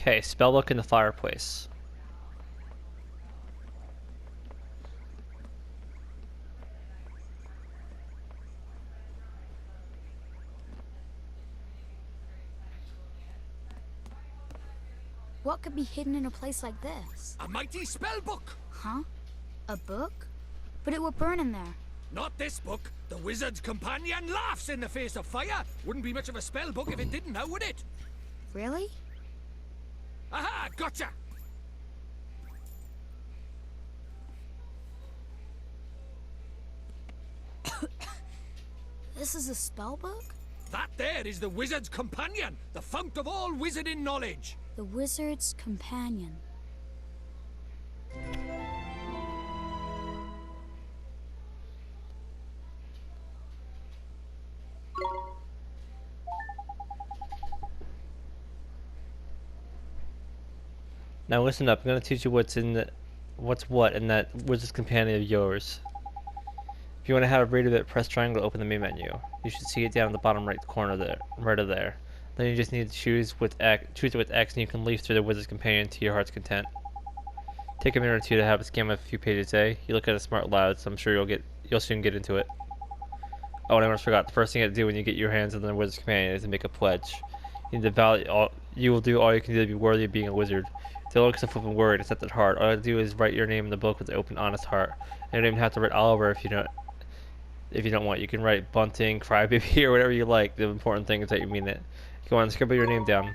Okay, spellbook in the fireplace. What could be hidden in a place like this? A mighty spell book! Huh? A book? But it would burn in there. Not this book. The wizard's companion laughs in the face of fire. Wouldn't be much of a spell book if it didn't now, would it? Really? Aha! Gotcha! This is a spell book? That there is the wizard's companion, the fount of all wizarding knowledge. The wizard's companion. Now listen up. I'm gonna teach you what's what in that wizard's companion of yours. If you want to have a read of it, press triangle to open the main menu. You should see it down in the bottom right corner there, right of there. Then you just need to choose it with X, and you can leaf through the wizard's companion to your heart's content. Take a minute or two to have a skim of a few pages. You look at it smart loud, so I'm sure you'll soon get into it. Oh, and I almost forgot. The first thing you have to do when you get your hands on the wizard's companion is to make a pledge. You will do all you can do to be worthy of being a wizard. Don't look at the flipping word, it's at the heart. All you have to do is write your name in the book with an open, honest heart. And you don't even have to write Oliver if you don't want. You can write Bunting, Crybaby, or whatever you like. The important thing is that you mean it. Go on, scribble your name down.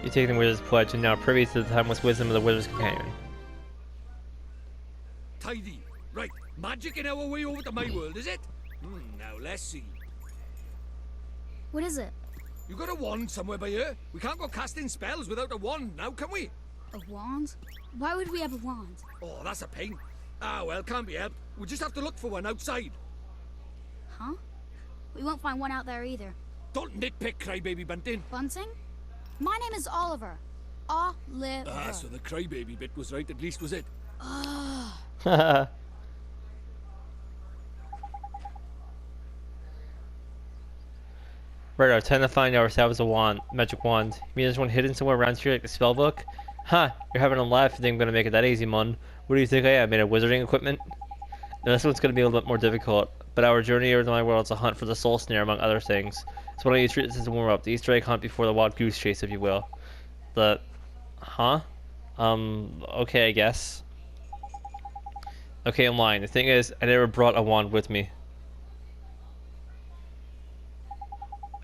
You take the wizard's pledge and now privy to the timeless wisdom of the wizard's companion. Tidy. Right, magic in our way over to my world, is it? Now let's see. What is it? You got a wand somewhere by here? We can't go casting spells without a wand now, can we? A wand? Why would we have a wand? Oh, that's a pain. Ah, well, can't be helped. We just have to look for one outside. Huh? We won't find one out there either. Don't nitpick, Crybaby Bunting. Bunting? My name is Oliver. Oliver. Ah, so the Crybaby bit was right, at least, was it? Haha. Right, time to find ourselves a wand, magic wand. You mean there's one hidden somewhere around here like the spell book? Huh, you're having a laugh if you think I'm gonna make it that easy, mon. What do you think I am, made of wizarding equipment? Now this one's gonna be a little bit more difficult, but our journey over to my world is a hunt for the soul snare among other things. So why don't you treat this as a warm-up, the Easter egg hunt before the wild goose chase, if you will. Okay, I guess. Okay, I'm lying. The thing is, I never brought a wand with me.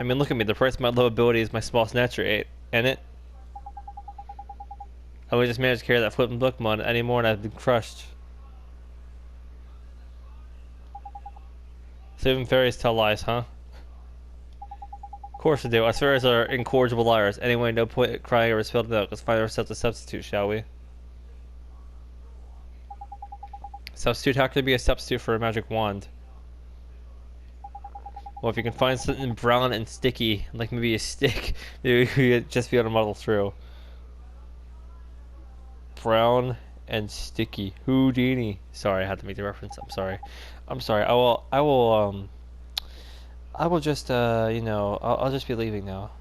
I mean, look at me. The price of my low ability is my small snatcher, ain't it? I would just manage to carry that flippin' book mod anymore and I've been crushed. So even fairies tell lies, huh? Of course they do. Us fairies are incorrigible liars. Anyway, no point crying over spilled milk. Let's find ourselves a substitute, shall we? Substitute? How could there be a substitute for a magic wand? Well, if you can find something brown and sticky, like maybe a stick, maybe we could just be able to muddle through. Brown and sticky. Houdini. Sorry, I had to make the reference. I'm sorry. I will just, I'll just be leaving now.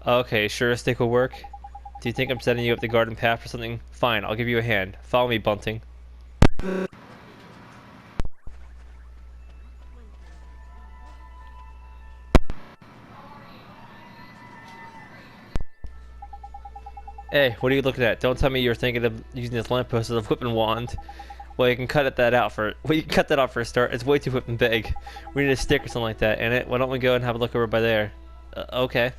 Okay, sure a stick will work? Do you think I'm setting you up the garden path for something? Fine, I'll give you a hand. Follow me, Bunting. Hey, what are you looking at? Don't tell me you're thinking of using this lamppost as a whipping wand. Well, you can cut that out for a start. It's way too whipping big. We need a stick or something like that in it. Why don't we go and have a look over by there? Okay.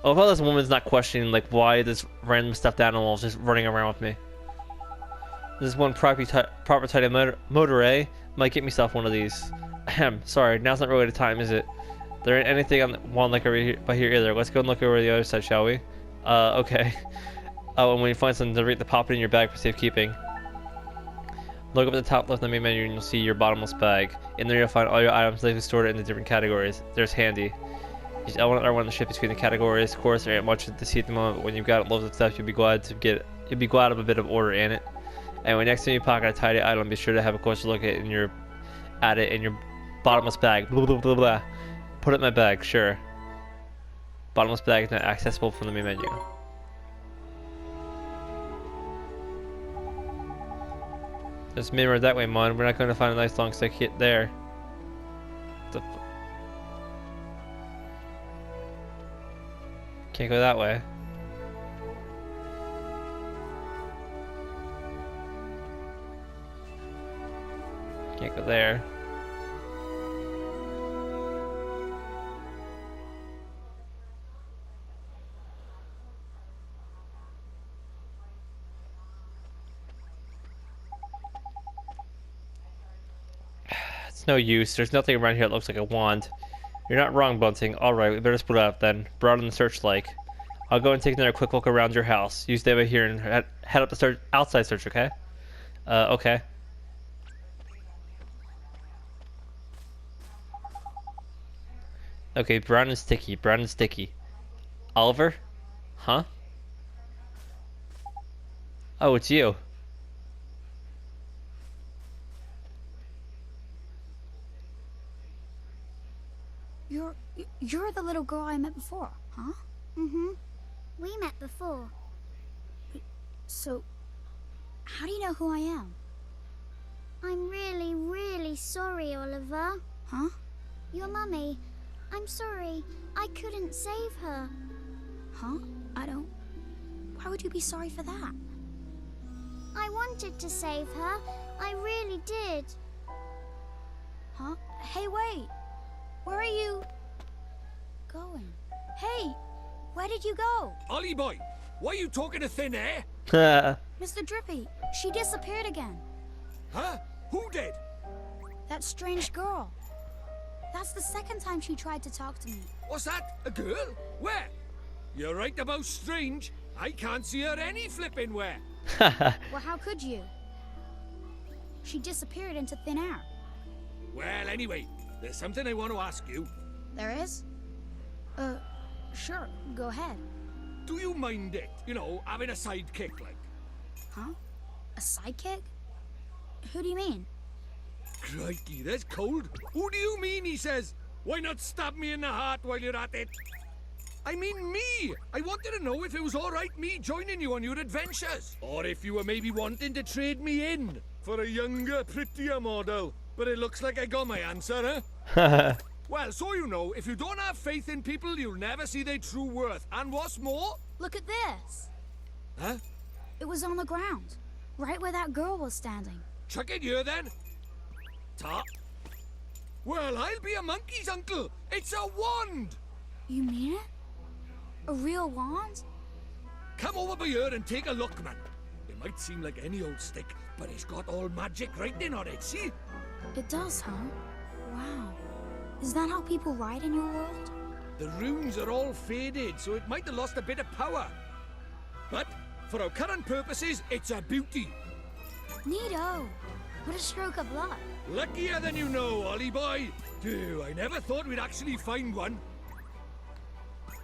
I love how this woman's not questioning like why this random stuffed animal is just running around with me. This is one proper type of motor, eh? Might get myself one of these. Ahem. Sorry, now's not really the time, is it? There ain't anything on the wand like over here by here either. Let's go and look over the other side, shall we? Okay. Oh, and when you find something, delete the pop it in your bag for safekeeping. Look up at the top left of the main menu and you'll see your bottomless bag. In there you'll find all your items safely stored in the different categories. There's handy. Use L1 and R1 to shift between the categories. Of course, there ain't much to see at the moment, but when you've got loads of stuff, you'll be glad of a bit of order in it. And when next time you pocket a tidy item, be sure to have a closer look at it in your bottomless bag. Blah, blah, blah, blah. Put it in my bag, sure. Bottomless bag is not accessible from the main menu. There's a mirror that way, Mon. We're not going to find a nice long stick hit there. Can't go that way. Can't go there. It's no use. There's nothing around here that looks like a wand. You're not wrong, Bunting. Alright, we better split up then. Broaden the search like. I'll go and take another quick look around your house. You stay over here and head up the outside search, okay? Okay. Okay, brown and sticky, brown and sticky. Oliver? Huh? Oh, it's you. You're the little girl I met before, huh? Mm-hmm. We met before. So, how do you know who I am? I'm really, really sorry, Oliver. Huh? Your mummy. I'm sorry. I couldn't save her. Huh? Why would you be sorry for that? I wanted to save her. I really did. Huh? Hey, wait! Where are you going? Hey! Where did you go? Ollie boy, why are you talking to thin air? Mr. Drippy, she disappeared again. Huh? Who did? That strange girl. That's the second time she tried to talk to me. What's that? A girl? Where? You're right about strange. I can't see her any flipping where. Well, how could you? She disappeared into thin air. Well, anyway, there's something I want to ask you. There is? Sure, go ahead. Do you mind it? You know, having a sidekick like? Huh? A sidekick? Who do you mean? Crikey, that's cold. Who do you mean, he says? Why not stab me in the heart while you're at it? I mean me! I wanted to know if it was alright me joining you on your adventures. Or if you were maybe wanting to trade me in for a younger, prettier model. But it looks like I got my answer, huh? Well, so you know, if you don't have faith in people, you'll never see their true worth. And what's more... Look at this. Huh? It was on the ground, right where that girl was standing. Chuck it here, then. Ta. Well, I'll be a monkey's uncle. It's a wand! You mean it? A real wand? Come over by here and take a look, man. It might seem like any old stick, but it's got all magic writing on it, see? It does, huh? Wow. Is that how people write in your world? The runes are all faded, so it might have lost a bit of power. But, for our current purposes, it's a beauty. Neato. What a stroke of luck. Luckier than you know, Ollie boy. Dude, I never thought we'd actually find one.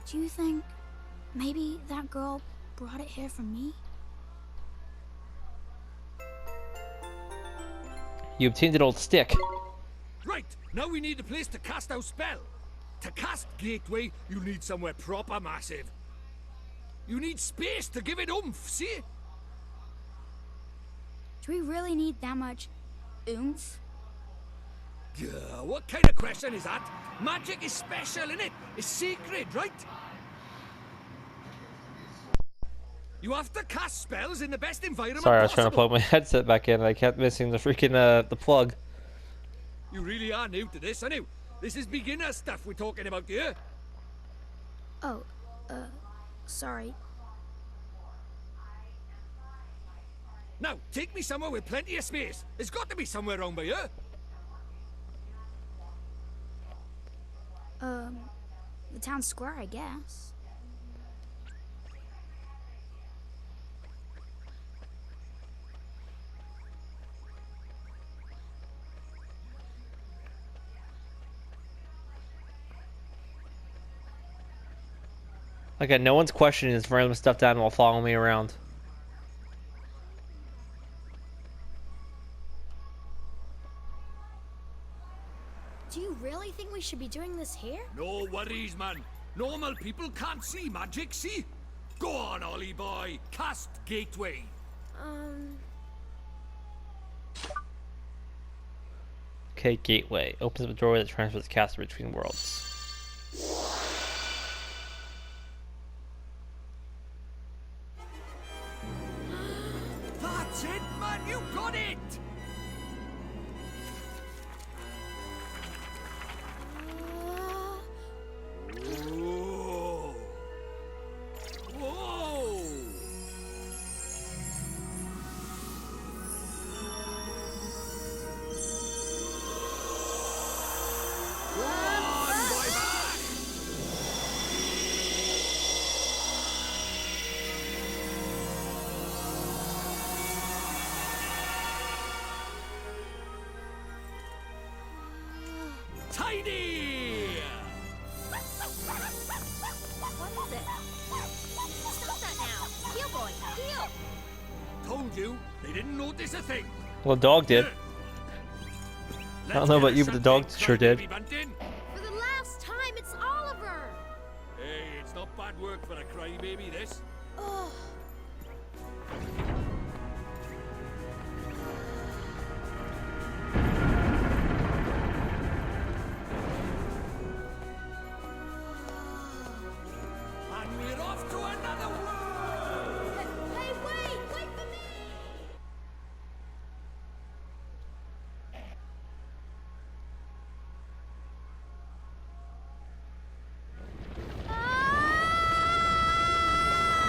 Do you think maybe that girl brought it here for me? You obtained an old stick. Right, now we need a place to cast our spell. To cast Gateway, you need somewhere proper massive. You need space to give it oomph, see? Do we really need that much oomph? What kind of question is that? Magic is special, innit? It's sacred, right? You have to cast spells in the best environment Sorry, I was trying to possible. plug my headset back in and I kept missing the freaking the plug. You really are new to this, aren't you? This is beginner stuff we're talking about here. Oh, sorry. Now, take me somewhere with plenty of space. There's got to be somewhere around by here. The town square, I guess. Again, no one's questioning this random stuffed animal following me around. Do you really think we should be doing this here? No worries, man. Normal people can't see magic, see? Go on, Ollie boy. Cast Gateway. Okay, gateway. Opens up a doorway that transfers the caster between worlds. That's it, man. You got it. Whoa. Whoa. Go on, boy, back. Tidy. What is it? Stop that now. Heel, boy. Heel. Told you, they didn't notice a thing. Well, the dog did. I don't know about you, but the dog sure did. For the last time, it's Oliver. Hey, it's not bad work for a crybaby, this. Ugh. And we're off to another world. Hey, wait! Wait for me!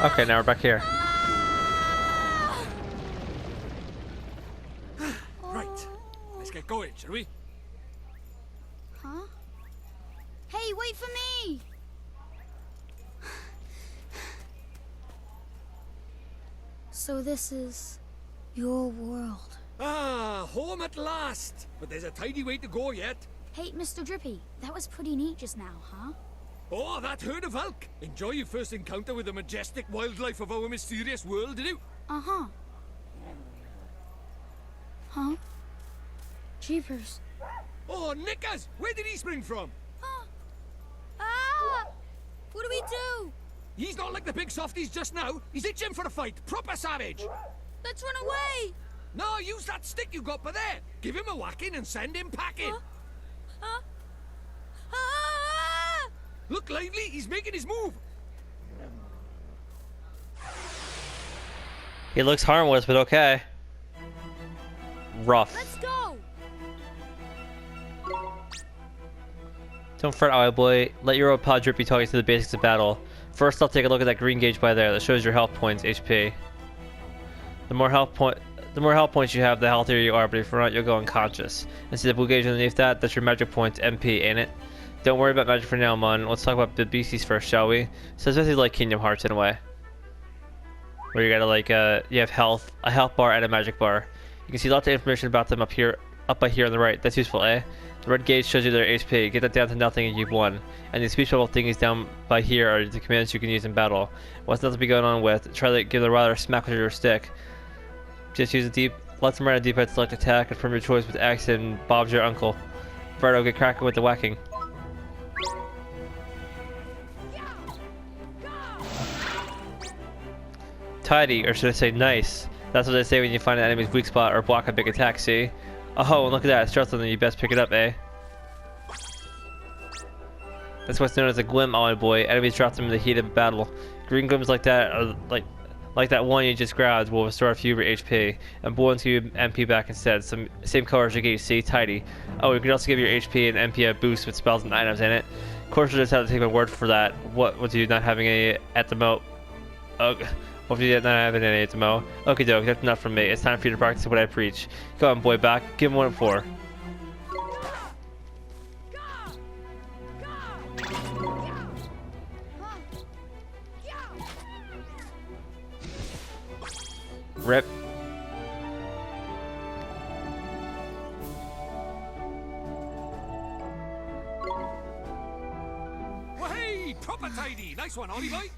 Okay, now we're back here. Right, let's get going, shall we? Huh? Hey, wait for me! So this is your world. Ah, home at last. But there's a tidy way to go yet. Hey, Mr. Drippy, that was pretty neat just now, huh? Oh, that herd of elk. Enjoy your first encounter with the majestic wildlife of our mysterious world, did you? Uh-huh. Huh? Jeepers. Oh, Nickers! Where did he spring from? Huh? Ah! What do we do? He's not like the big softies just now. He's itching for a fight. Proper savage. Let's run away! No, use that stick you got by there. Give him a whacking and send him packing. Huh? Ah! Look lively, he's making his move. He looks harmless, but okay. Rough. Let's go! Don't fret, Owl Boy. Let your old pal Drippy talk you through the basics of battle. First, I'll take a look at that green gauge by there that shows your health points, HP. The more health points you have, the healthier you are, but if you're not, you'll go unconscious. And see the blue gauge underneath that? That's your magic points, MP, ain't it? Don't worry about magic for now, man. Let's talk about the beasties first, shall we? So it's basically like Kingdom Hearts in a way. Where you gotta like, you have health, a health bar and a magic bar. You can see lots of information about them up by here on the right. That's useful, eh? The red gauge shows you their HP. Get that down to nothing and you've won. And the speech bubble thingies down by here are the commands you can use in battle. What's nothing to be going on with? Try to give the rider a smack with your stick. Just use let them right on D-pad, select attack, confirm your choice with X, and Bob's your uncle. Fredo, get cracking with the whacking. Tidy, or should I say nice. That's what they say when you find an enemy's weak spot or block a big attack, see? Oh, and look at that, it's something you best pick it up, eh? That's what's known as a glim, Ollie Boy. Enemies drop them in the heat of battle. Green glims like that are like that one you just grabbed will restore a few of your HP, and blue ones give you MP back instead. Same color as your gauge, see? Tidy. Oh, you can also give your HP and MP a boost with spells and items in it. Of course, you just have to take my word for that. What with you not having any at the mo? Ugh. What with you not having any at the mo? Okay, doke, that's enough from me. It's time for you to practice what I preach. Go on, boy, back. Give him 1 and 4. Rip. Well, hey, proper tidy. Nice nice one, Ollie boy.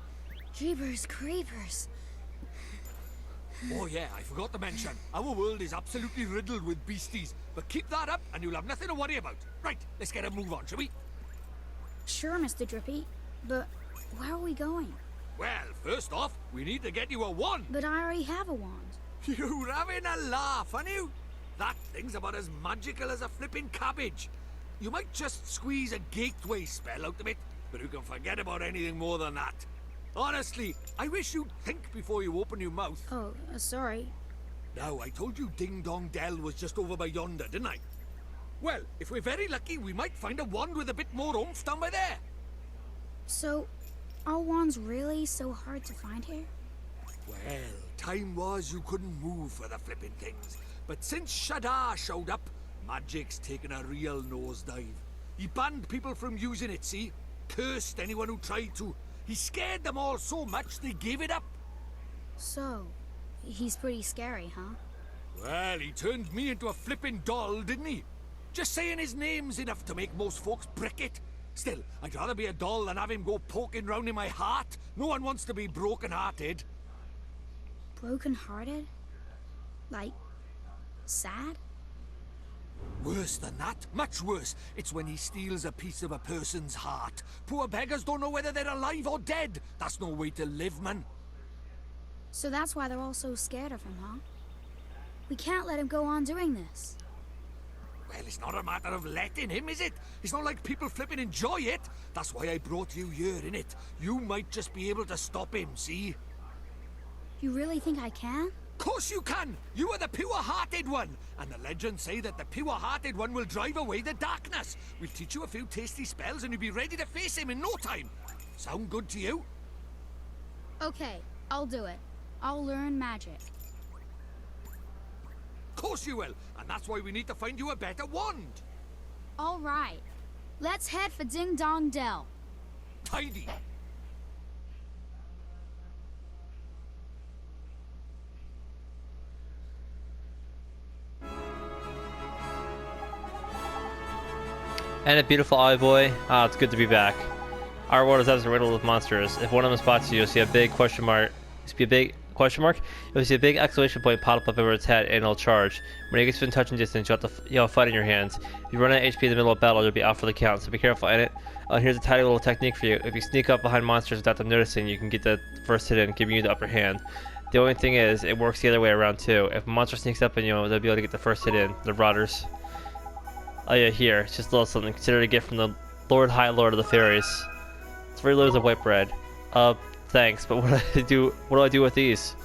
Jeepers creepers. Oh yeah, I forgot to mention, our world is absolutely riddled with beasties, but keep that up and you'll have nothing to worry about. Right, let's get a move on, shall we? Sure, Mr. Drippy, but where are we going? Well, first off, we need to get you a wand. But I already have a wand. You're having a laugh, aren't you? That thing's about as magical as a flipping cabbage. You might just squeeze a gateway spell out of it, but you can forget about anything more than that. Honestly, I wish you'd think before you open your mouth. Oh, sorry. Now, I told you Ding Dong Dell was just over by yonder, didn't I? Well, if we're very lucky, we might find a wand with a bit more oomph down by there. So, are wands really so hard to find here? Well, time was you couldn't move for the flipping things. But since Shadar showed up, magic's taken a real nosedive. He banned people from using it, see? Cursed anyone who tried to. He scared them all so much they gave it up. So, he's pretty scary, huh? Well, he turned me into a flipping doll, didn't he? Just saying his name's enough to make most folks brick it. Still, I'd rather be a doll than have him go poking round in my heart. No one wants to be broken-hearted. Broken-hearted? Like, sad? Worse than that, much worse. It's when he steals a piece of a person's heart. Poor beggars don't know whether they're alive or dead. That's no way to live, man. So that's why they're all so scared of him, huh? We can't let him go on doing this. Well, it's not a matter of letting him, is it? It's not like people flipping enjoy it. That's why I brought you here, innit? You might just be able to stop him, see? You really think I can? Course you can! You are the Purehearted One! And the legends say that the Purehearted One will drive away the darkness. We'll teach you a few tasty spells and you'll be ready to face him in no time. Sound good to you? Okay, I'll do it. I'll learn magic. Course you will, and that's why we need to find you a better wand. All right. Let's head for Ding Dong Dell. Tidy. And a beautiful eye boy. Ah, it's good to be back. Our world is absolutely riddled with monsters. If one of them spots you, you'll see a big question mark. You'll see a big exclamation point pop up over its head, and it'll charge. When it gets within touching distance, you'll have a fight in your hands. If you run out of HP in the middle of battle, you'll be out for the count. So be careful in it. Here's a tiny little technique for you. If you sneak up behind monsters without them noticing, you can get the first hit in, giving you the upper hand. The only thing is, it works the other way around too. If a monster sneaks up on you, they'll be able to get the first hit in. The rotters. Oh yeah, here. It's just a little something. Consider it a gift from the High Lord of the Fairies. 3 loaves of white bread. Thanks, but what do I do with these?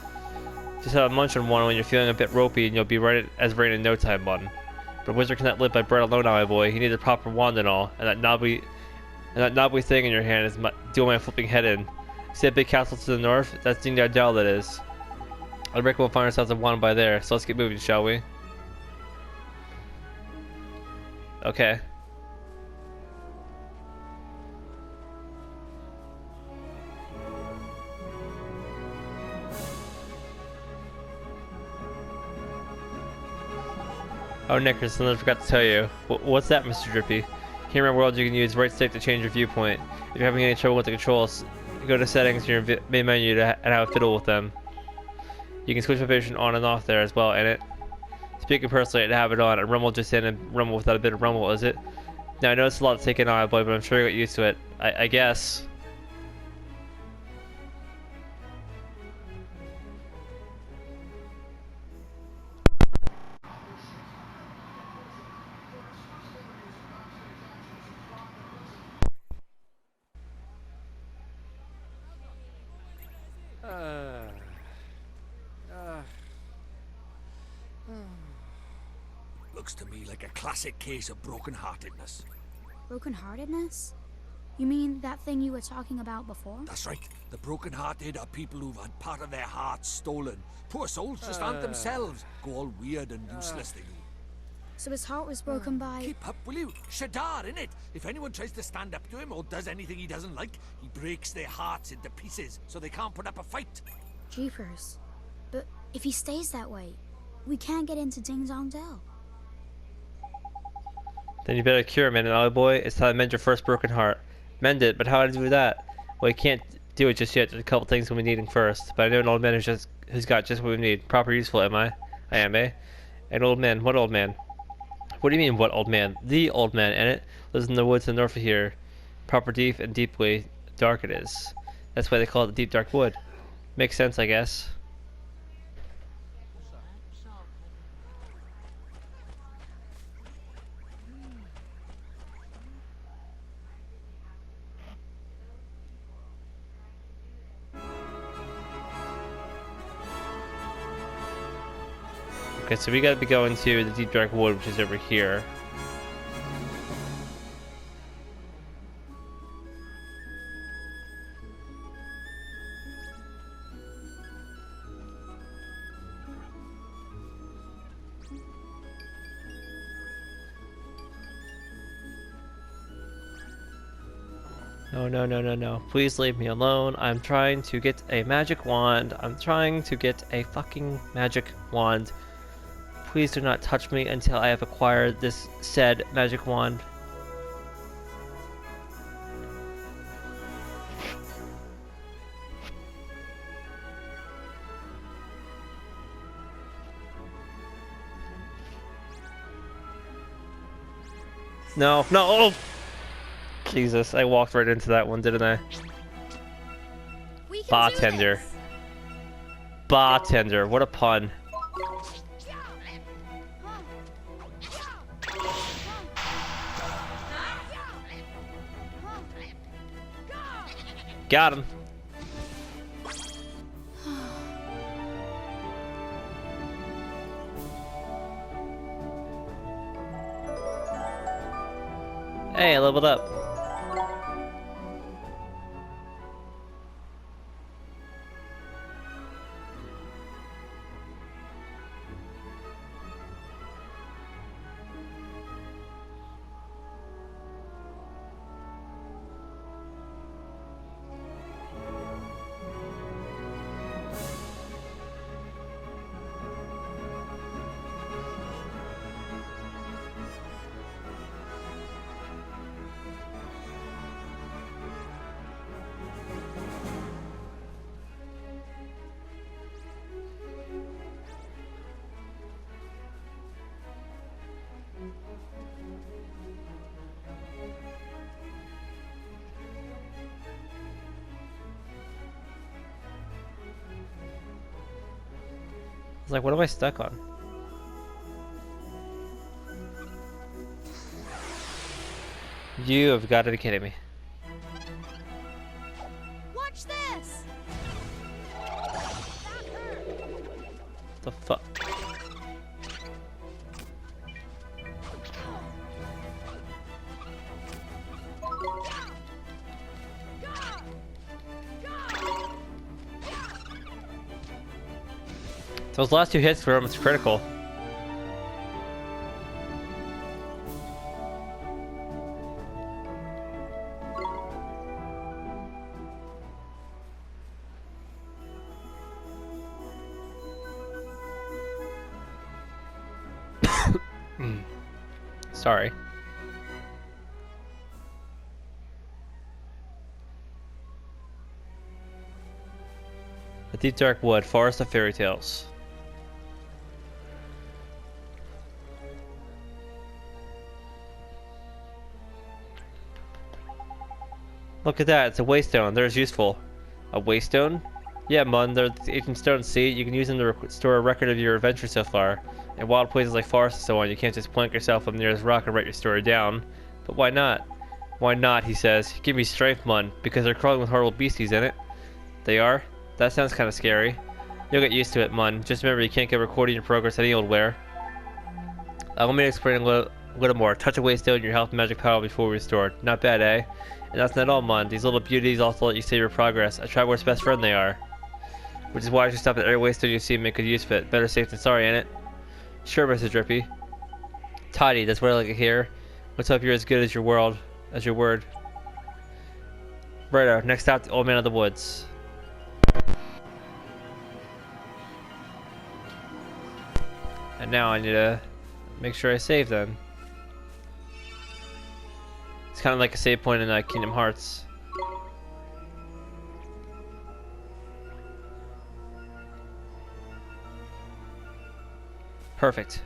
Just have a munch on one when you're feeling a bit ropey and you'll be right as rain in no time, bun. But a wizard cannot live by bread alone now, my boy. You need a proper wand and all. And that knobby thing in your hand is doing my flipping head in. See that big castle to the north? That's Ding Dong Dell, that is. I reckon we'll find ourselves a wand by there, so let's get moving, shall we? Okay. Oh, Nickers, I forgot to tell you. What's that, Mr. Drippy? Here in my world, you can use right stick to change your viewpoint. If you're having any trouble with the controls, go to settings in your main menu and have a fiddle with them. You can switch position on and off there as well, ain't it? Speaking personally, I'd have it on and rumble just in and rumble without a bit of rumble, is it? Now, I know it's a lot to take in on, boy, but I'm sure you got used to it. I guess. Looks to me like a classic case of broken-heartedness. Broken-heartedness? You mean that thing you were talking about before? That's right. The broken-hearted are people who've had part of their hearts stolen. Poor souls just aren't themselves. Go all weird and useless, they do. So his heart was broken by... Keep up, will you? Shadar, innit? If anyone tries to stand up to him or does anything he doesn't like, he breaks their hearts into pieces so they can't put up a fight. Jeepers. But if he stays that way, we can't get into Ding Dong Dell. Then you better cure him, and boy, it's time to mend your first broken heart. Mend it, but how to do that? Well, you can't do it just yet. There's a couple things we'll be needing first. But I know an old man who's got just what we need. Proper useful, am I? I am, eh? An old man. What old man? What do you mean, what old man? The old man, and it lives in the woods to the north of here. Proper deep and deeply dark it is. That's why they call it the deep dark wood. Makes sense, I guess. Okay, so we gotta be going to the deep dark wood, which is over here. No, no, no, no, no. Please leave me alone. I'm trying to get a magic wand. I'm trying to get a fucking magic wand. Please do not touch me until I have acquired this said magic wand. No, no! Oh! Jesus, I walked right into that one, didn't I? We can Bartender. do this. Bartender, what a pun. Got him. Hey, I leveled up. It's like, what am I stuck on? You have got to be kidding me. Watch this. The fuck? Those last two hits were almost critical. Sorry. The deep dark wood, forest of fairy tales. Look at that, it's a waystone. There's useful. A waystone? Yeah, Mun, they're the ancient stones, see? You can use them to store a record of your adventure so far. In wild places like forests and so on, you can't just plank yourself up near this rock and write your story down. But why not? Why not, he says. Give me strength, Mun, because they're crawling with horrible beasties in it. They are? That sounds kind of scary. You'll get used to it, Mun. Just remember, you can't get recording your progress any old where. Let me explain a little more. Touch a waystone and your health and magic power before restored. Not bad, eh? And that's not all, Mun. These little beauties also let you save your progress. A traveler's best friend they are. Which is why I should stop at every waystone you see and make good use of it. Better safe than sorry, ain't it? Sure, Mr. Drippy. Tidy, that's what I like to hear. Let's hope you're as good as your word. Righto, next stop, the Old Man of the Woods. And now I need to make sure I save then. It's kind of like a save point in Kingdom Hearts. Perfect.